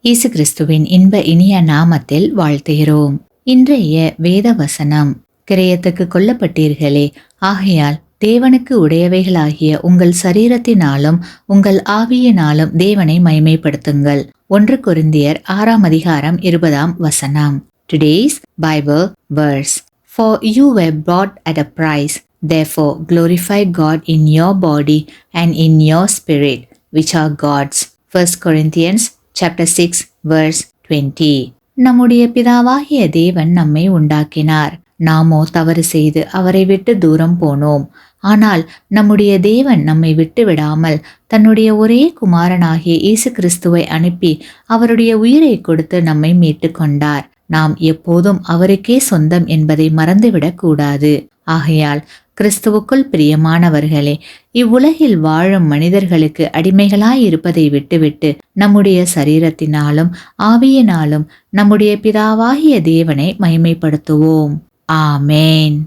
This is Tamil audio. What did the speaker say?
இயேசு கிறிஸ்துவின் இன்ப இனிய நாமத்தில் வாழ்த்துகிறோம். இன்றைய வேத வசனம், கிரயத்துக்கு கொல்லப்பட்டீர்களே, ஆகையால் தேவனுக்கு உடையவைகளாகிய உங்கள் சரீரத்தினாலும் உங்கள் ஆவியினாலும் தேவனை மகிமைப்படுத்துங்கள். 1 கொரிந்தியர் 6:20. Today's Bible verse. For you were bought at a price, therefore glorify God in your body and in your spirit, which are God's. 1 Corinthians chapter 6 verse 20. நம்முடைய பிதாவாகிய தேவன் நம்மை உண்டாக்கினார். நாமோ தவறு செய்து அவரை விட்டு தூரம் போனோம். ஆனால் நம்முடைய தேவன் நம்மை விட்டு விடாமல் தன்னுடைய ஒரே குமாரனாகிய இயேசு கிறிஸ்துவை அனுப்பி அவருடைய உயிரை கொடுத்து நம்மை மீட்டு கொண்டார். நாம் எப்போதும் அவருக்கே சொந்தம் என்பதை மறந்துவிடக் கூடாது. ஆகையால் கிறிஸ்துவுக்குள் பிரியமானவர்களே, இவ்வுலகில் வாழும் மனிதர்களுக்கு அடிமைகளாயிருப்பதை விட்டுவிட்டு நம்முடைய சரீரத்தினாலும் ஆவியினாலும் நம்முடைய பிதாவாகிய தேவனை மகிமைப்படுத்துவோம். ஆமேன்.